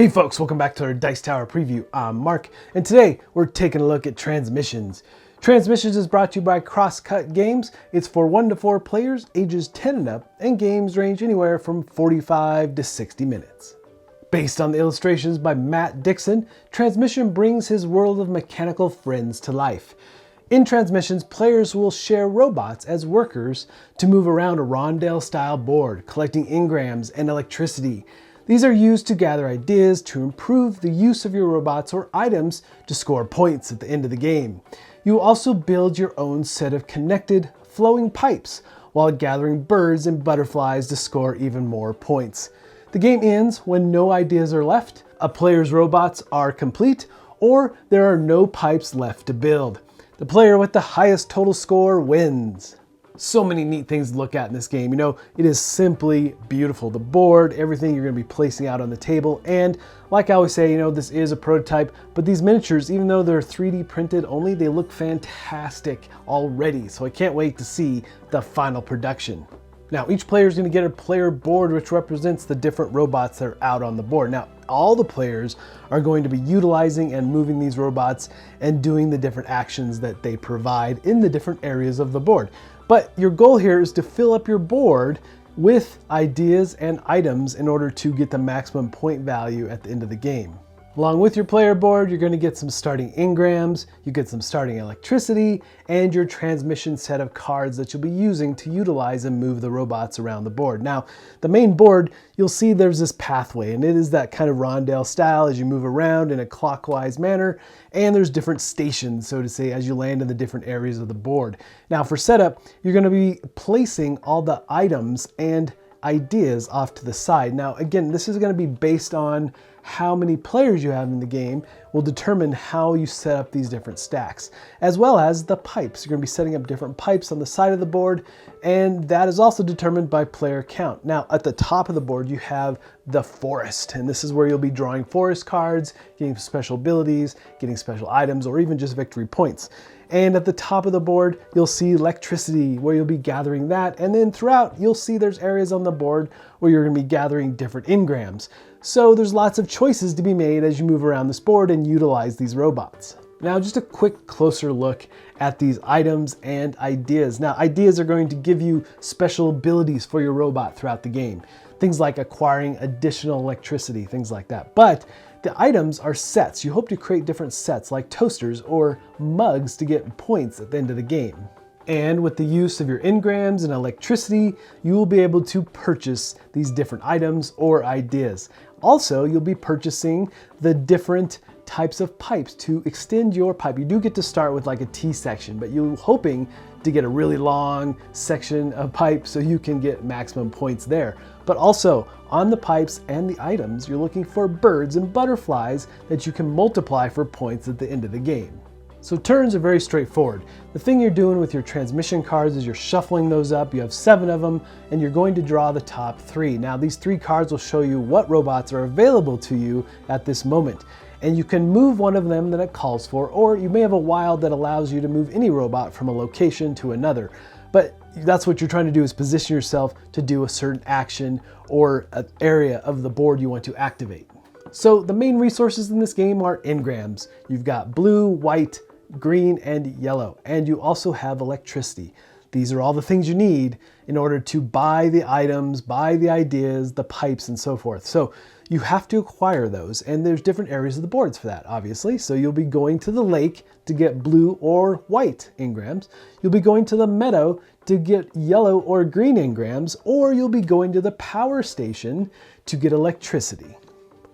Hey folks, welcome back to our Dice Tower preview. I'm Mark, and today we're taking a look at Transmissions. Transmissions is brought to you by Crosscut Games. It's for 1 to 4 players, ages 10 and up, and games range anywhere from 45 to 60 minutes. Based on the illustrations by Matt Dixon, Transmission brings his world of mechanical friends to life. In Transmissions, players will share robots as workers to move around a rondel-style board, collecting engrams and electricity. These are used to gather ideas to improve the use of your robots or items to score points at the end of the game. You will also build your own set of connected, flowing pipes while gathering birds and butterflies to score even more points. The game ends when no ideas are left, a player's robots are complete, or there are no pipes left to build. The player with the highest total score wins. So many neat things to look at in this game. You know, it is simply beautiful. The board, everything you're going to be placing out on the table. And like I always say, you know, this is a prototype, but these miniatures, even though they're 3D printed only, they look fantastic already. So I can't wait to see the final production. Now, each player is going to get a player board, which represents the different robots that are out on the board. Now, all the players are going to be utilizing and moving these robots and doing the different actions that they provide in the different areas of the board. But your goal here is to fill up your board with ideas and items in order to get the maximum point value at the end of the game. Along with your player board, you're going to get some starting engrams, you get some starting electricity, and your transmission set of cards that you'll be using to utilize and move the robots around the board. Now, the main board, you'll see there's this pathway, and it is that kind of rondel style as you move around in a clockwise manner, and there's different stations, so to say, as you land in the different areas of the board. Now, for setup, you're going to be placing all the items and ideas off to the side. Now, again, this is going to be based on how many players you have in the game will determine how you set up these different stacks, as well as the pipes. You're going to be setting up different pipes on the side of the board, and that is also determined by player count. Now, at the top of the board, you have the forest, and this is where you'll be drawing forest cards, getting special abilities, getting special items, or even just victory points. And at the top of the board, you'll see electricity, where you'll be gathering that. And then throughout, you'll see there's areas on the board where you're going to be gathering different engrams. So there's lots of choices to be made as you move around this board and utilize these robots. Now, just a quick closer look at these items and ideas. Now, ideas are going to give you special abilities for your robot throughout the game. Things like acquiring additional electricity, things like that. But the items are sets. You hope to create different sets like toasters or mugs to get points at the end of the game. And with the use of your engrams and electricity, you will be able to purchase these different items or ideas. Also, you'll be purchasing the different types of pipes to extend your pipe. You do get to start with like a T section, but you're hoping to get a really long section of pipe so you can get maximum points there. But also on the pipes and the items, you're looking for birds and butterflies that you can multiply for points at the end of the game. So turns are very straightforward. The thing you're doing with your transmission cards is you're shuffling those up. You have 7 of them, and you're going to draw the top 3. Now, these 3 cards will show you what robots are available to you at this moment. And you can move one of them that it calls for, or you may have a wild that allows you to move any robot from a location to another. But that's what you're trying to do, is position yourself to do a certain action or an area of the board you want to activate. So the main resources in this game are engrams. You've got blue, white, green, and yellow, and you also have electricity. These are all the things you need in order to buy the items, buy the ideas, the pipes, and so forth. So you have to acquire those, and there's different areas of the boards for that, obviously. So you'll be going to the lake to get blue or white engrams. You'll be going to the meadow to get yellow or green engrams, or you'll be going to the power station to get electricity.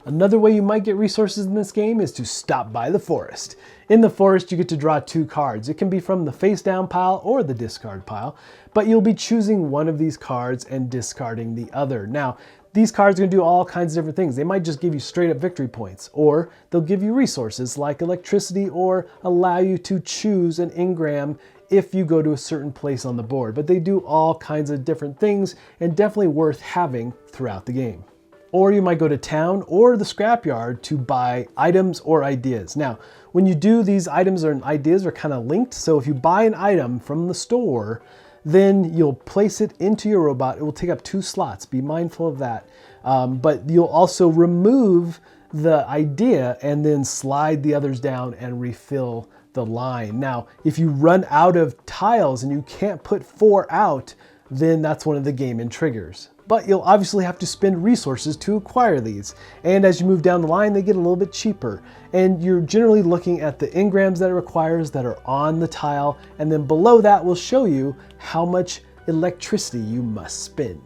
Another way you might get resources in this game is to stop by the forest. In the forest, you get to draw 2 cards. It can be from the face down pile or the discard pile, but you'll be choosing one of these cards and discarding the other. Now, these cards are going to do all kinds of different things. They might just give you straight up victory points, or they'll give you resources like electricity, or allow you to choose an engram if you go to a certain place on the board. But they do all kinds of different things, and definitely worth having throughout the game. Or you might go to town or the scrapyard to buy items or ideas. Now, when you do, these items and ideas are kind of linked. So if you buy an item from the store, then you'll place it into your robot. It will take up 2 slots. Be mindful of that. But you'll also remove the idea and then slide the others down and refill the line. Now, if you run out of tiles and you can't put 4 out, then that's one of the game-in triggers. But you'll obviously have to spend resources to acquire these. And as you move down the line, they get a little bit cheaper. And you're generally looking at the engrams that it requires that are on the tile, and then below that will show you how much electricity you must spend.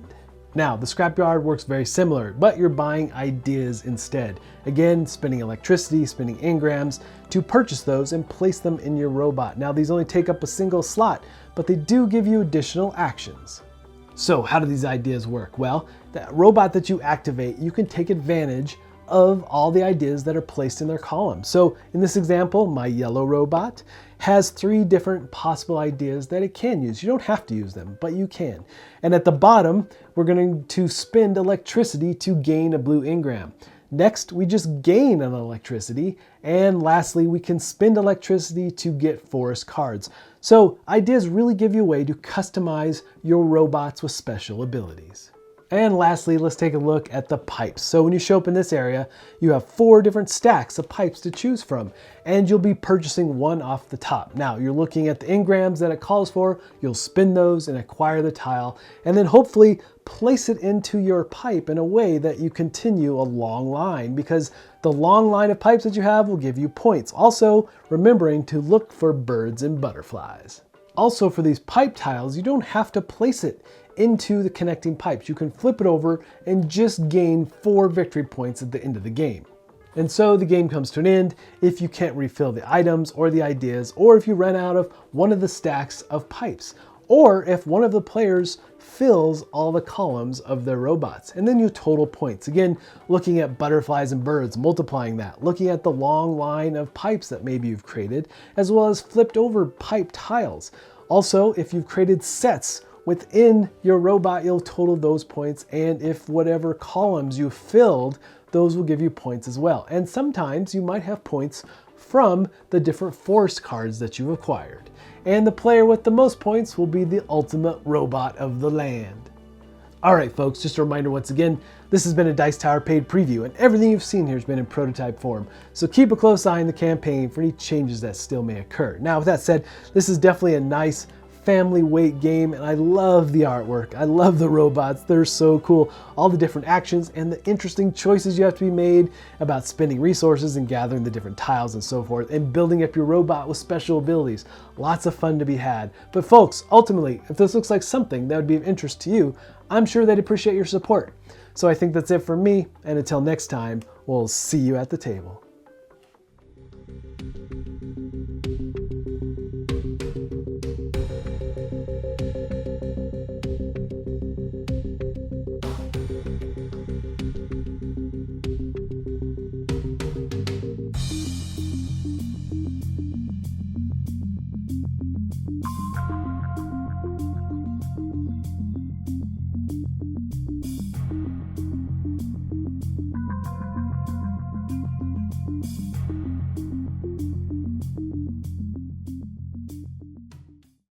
Now, the scrapyard works very similar, but you're buying ideas instead. Again, spending electricity, spending engrams to purchase those and place them in your robot. Now, these only take up a single slot, but they do give you additional actions. So how do these ideas work? Well, that robot that you activate, you can take advantage of all the ideas that are placed in their column. So in this example, my yellow robot has 3 different possible ideas that it can use. You don't have to use them, but you can. And at the bottom, we're going to spend electricity to gain a blue engram. Next, we just gain an electricity. And lastly, we can spend electricity to get forest cards. So ideas really give you a way to customize your robots with special abilities. And lastly, let's take a look at the pipes. So when you show up in this area, you have 4 different stacks of pipes to choose from, and you'll be purchasing one off the top. Now, you're looking at the engrams that it calls for, you'll spin those and acquire the tile, and then hopefully place it into your pipe in a way that you continue a long line, because the long line of pipes that you have will give you points. Also, remembering to look for birds and butterflies. Also, for these pipe tiles, you don't have to place it into the connecting pipes. You can flip it over and just gain 4 victory points at the end of the game. And so the game comes to an end if you can't refill the items or the ideas, or if you run out of one of the stacks of pipes, or if one of the players fills all the columns of their robots. And then you total points. Again, looking at butterflies and birds, multiplying that, looking at the long line of pipes that maybe you've created, as well as flipped over pipe tiles. Also, if you've created sets within your robot, you'll total those points, and if whatever columns you filled, those will give you points as well. And sometimes you might have points from the different forest cards that you've acquired. And the player with the most points will be the ultimate robot of the land. All right, folks, just a reminder once again, this has been a Dice Tower paid preview, and everything you've seen here has been in prototype form. So keep a close eye on the campaign for any changes that still may occur. Now, with that said, this is definitely a nice family weight game, and I love the artwork. I love the robots. They're so cool. All the different actions and the interesting choices you have to be made about spending resources and gathering the different tiles and so forth, and building up your robot with special abilities. Lots of fun to be had. But folks, ultimately, if this looks like something that would be of interest to you, I'm sure they'd appreciate your support. So I think that's it for me, and until next time, we'll see you at the table.